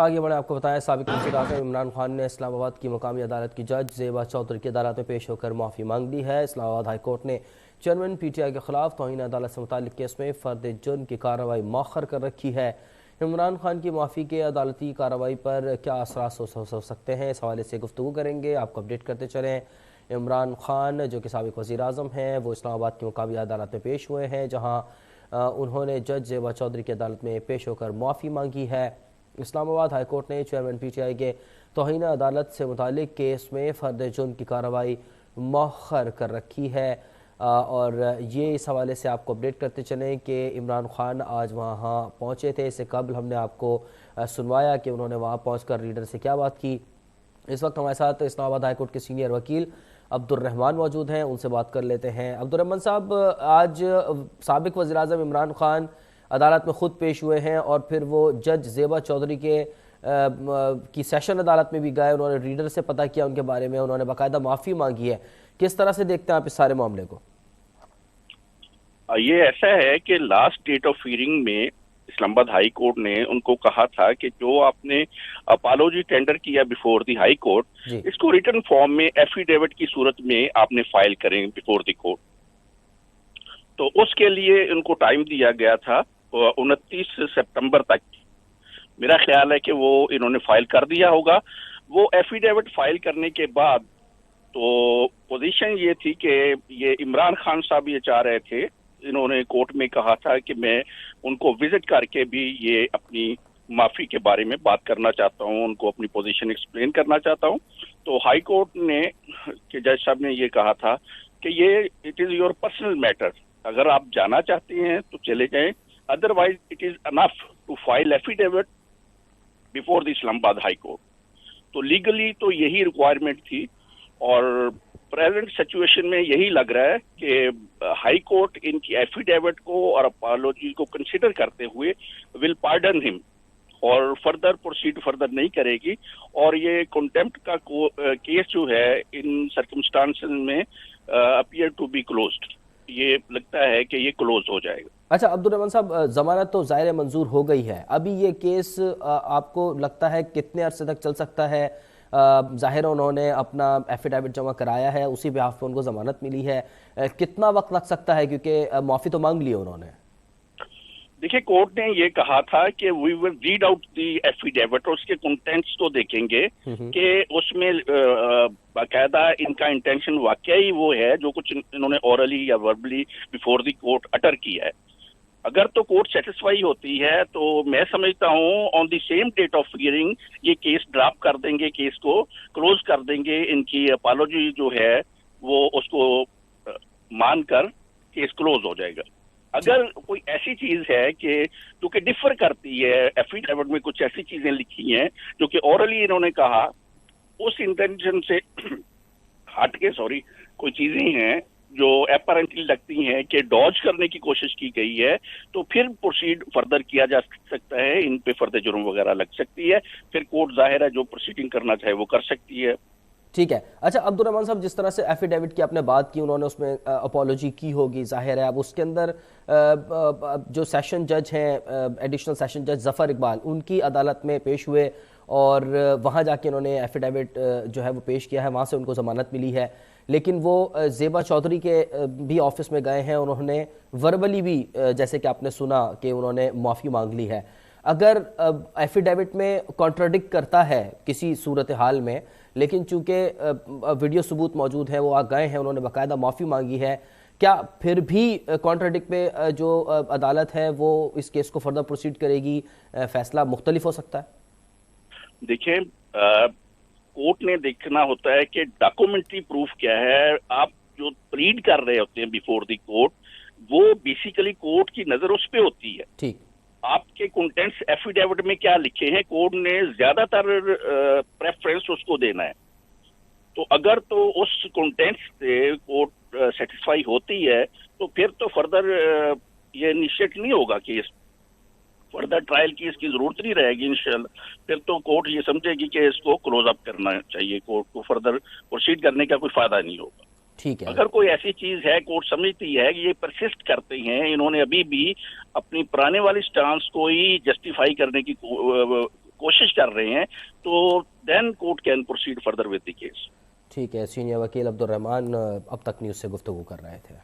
آگے بڑھیں آپ کو بتائیں سابق وزیر اعظم عمران خان نے اسلام آباد کی مقامی عدالت کی جج زیبا چودھری کی عدالت میں پیش ہو کر معافی مانگ لی ہے۔ اسلام آباد ہائی کورٹ نے چیئرمین پی ٹی آئی کے خلاف توہین عدالت سے متعلق کیس میں فرد جرم کی کارروائی مؤخر کر رکھی ہے۔ عمران خان کی معافی کے عدالتی کارروائی پر کیا اثرات ہو سکتے ہیں، اس حوالے سے گفتگو کریں گے، آپ کو اپڈیٹ کرتے چلیں۔ عمران خان جو کہ سابق وزیر اعظم ہیں وہ اسلام آباد کی مقامی عدالت میں پیش ہوئے ہیں، جہاں انہوں نے جج زیبا چودھری کی عدالت میں پیش ہو کر معافی مانگی ہے۔ اسلام آباد ہائی کورٹ نے چیئرمین پی ٹی آئی کے توہین عدالت سے متعلق کیس میں فرد جرم کی کارروائی مؤخر کر رکھی ہے، اور یہ اس حوالے سے آپ کو اپڈیٹ کرتے چلیں کہ عمران خان آج وہاں پہنچے تھے۔ اس سے قبل ہم نے آپ کو سنوایا کہ انہوں نے وہاں پہنچ کر ریڈر سے کیا بات کی۔ اس وقت ہمارے ساتھ اسلام آباد ہائی کورٹ کے سینئر وکیل عبد الرحمان موجود ہیں، ان سے بات کر لیتے ہیں۔ عبد الرحمان صاحب، آج سابق وزیر اعظم عمران خان عدالت میں خود پیش ہوئے ہیں اور پھر وہ جج زیبا چودھری کی سیشن عدالت میں بھی گئے، انہوں نے ریڈر سے پتہ کیا ان کے بارے میں، انہوں نے باقاعدہ معافی مانگی ہے۔ کس طرح سے دیکھتے ہیں آپ اس سارے معاملے کو؟ یہ ایسا ہے کہ لاسٹ ڈیٹ آف ہیئرنگ میں اسلام آباد ہائی کورٹ نے ان کو کہا تھا کہ جو آپ نے اپالوجی ٹینڈر کیا بیفور دی ہائی کورٹ، اس کو ریٹن فارم میں ایفیڈیوٹ کی صورت میں آپ نے فائل کریں بیفور دی کورٹ۔ تو اس کے لیے ان کو ٹائم دیا گیا تھا 29 سپتمبر تک۔ میرا خیال ہے کہ وہ انہوں نے فائل کر دیا ہوگا۔ وہ ایفیڈیوٹ فائل کرنے کے بعد تو پوزیشن یہ تھی کہ یہ عمران خان صاحب یہ چاہ رہے تھے، انہوں نے کورٹ میں کہا تھا کہ میں ان کو وزٹ کر کے بھی یہ اپنی معافی کے بارے میں بات کرنا چاہتا ہوں، ان کو اپنی پوزیشن ایکسپلین کرنا چاہتا ہوں۔ تو ہائی کورٹ نے کہ جج صاحب نے یہ کہا تھا کہ یہ it is your personal matter, اگر آپ جانا چاہتے ہیں تو چلے جائیں، otherwise it is enough to file affidavit before the Islamabad high court. تو لیگلی تو یہی ریکوائرمنٹ تھی، اور پریزنٹ سچویشن میں یہی لگ رہا ہے کہ ہائی کورٹ ان کی ایفیڈیوٹ کو اور اپالوجی کو کنسیڈر کرتے ہوئے ول پارڈن ہم، اور فردر پروسیڈ فردر نہیں کرے گی، اور یہ کنٹمپٹ کا کیس جو ہے ان سرکمسٹانسز میں اپیئر ٹو بی کلوزڈ، یہ لگتا ہے کہ یہ کلوز ہو جائے گا۔ اچھا عبد الرحمان صاحب، ضمانت تو ظاہر منظور ہو گئی ہے، ابھی یہ کیس آپ کو لگتا ہے کتنے عرصے تک چل سکتا ہے؟ ظاہر انہوں نے اپنا ایفیڈیوٹ جمع کرایا ہے، اسی بیہاف پہ ان کو ضمانت ملی ہے، کتنا وقت لگ سکتا ہے؟ کیونکہ معافی تو مانگ لی انہوں نے۔ دیکھیں، کورٹ نے یہ کہا تھا کہ we will read out the affidavit, اور اس کے کنٹینٹس تو دیکھیں گے کہ اس میں باقاعدہ ان کا انٹینشن واقعی وہ ہے جو کچھ انہوں نے اورلی یا وربلی بیفور دی کورٹ اٹر کیا ہے۔ اگر تو کورٹ سیٹسفائی ہوتی ہے تو میں سمجھتا ہوں on the same date of hearing یہ کیس ڈراپ کر دیں گے، کیس کو کلوز کر دیں گے، ان کی اپالوجی جو ہے وہ اس کو مان کر کیس کلوز ہو جائے گا۔ اگر کوئی ایسی چیز ہے کہ جو کہ ڈفر کرتی ہے، ایفیڈیوٹ میں کچھ ایسی چیزیں لکھی ہیں جو کہ اورلی انہوں نے کہا، اس انٹینشن سے ہٹ کے کوئی چیزیں ہیں جو اپیرنٹلی لگتی ہیں کہ ڈاج کرنے کی کوشش کی گئی ہے، تو پھر پروسیڈ فردر کیا جا سکتا ہے، ان پہ فرد جرم وغیرہ لگ سکتی ہے، پھر کورٹ ظاہر ہے جو پروسیڈنگ کرنا چاہے وہ کر سکتی ہے۔ ٹھیک ہے۔ اچھا عبد الرحمان صاحب، جس طرح سے ایفیڈیوٹ کی آپ نے بات کی، انہوں نے اس میں اپالوجی کی ہوگی ظاہر ہے، اب اس کے اندر جو سیشن جج ہیں، ایڈیشنل سیشن جج ظفر اقبال، ان کی عدالت میں پیش ہوئے اور وہاں جا کے انہوں نے ایفیڈیوٹ جو ہے وہ پیش کیا ہے، وہاں سے ان کو ضمانت ملی ہے، لیکن وہ زیبا چودھری کے بھی آفس میں گئے ہیں، انہوں نے وربلی بھی جیسے کہ آپ نے سنا کہ انہوں نے معافی مانگ لی ہے۔ اگر ایفیڈیوٹ میں کانٹراڈکٹ کرتا ہے کسی صورتحال میں، لیکن چونکہ ویڈیو ثبوت موجود ہے، وہ گئے ہیں، انہوں نے باقاعدہ معافی مانگی ہے، کیا پھر بھی کانٹراڈکٹ پہ جو عدالت ہے وہ اس کیس کو فردر پروسیڈ کرے گی؟ فیصلہ مختلف ہو سکتا ہے؟ دیکھیں، کورٹ نے دیکھنا ہوتا ہے کہ ڈاکومنٹری پروف کیا ہے۔ آپ جو پلیڈ کر رہے ہوتے ہیں بیفور دی کورٹ، وہ بیسیکلی کورٹ کی نظر اس پہ ہوتی ہے۔ ٹھیک، آپ کے کنٹینٹس ایفیڈیوٹ میں کیا لکھے ہیں، کورٹ نے زیادہ تر پریفرنس اس کو دینا ہے۔ تو اگر تو اس کنٹینٹس سے کورٹ سیٹسفائی ہوتی ہے تو پھر تو فردر یہ انیشیٹ نہیں ہوگا کیس، فردر ٹرائل کی اس کی ضرورت نہیں رہے گی انشاءاللہ۔ پھر تو کورٹ یہ سمجھے گی کہ اس کو کلوز اپ کرنا چاہیے، کورٹ کو فردر پروسیڈ کرنے کا کوئی فائدہ نہیں ہوگا۔ ٹھیک ہے۔ اگر کوئی ایسی چیز ہے کورٹ سمجھتی ہے کہ یہ پرسسٹ کرتے ہیں، انہوں نے ابھی بھی اپنی پرانے والی سٹانس کو ہی جسٹیفائی کرنے کی کوشش کر رہے ہیں تو then court can proceed further with the case. ٹھیک ہے. سینئر وکیل عبدالرحمان اب تک نیوز سے گفتگو کر رہے تھے.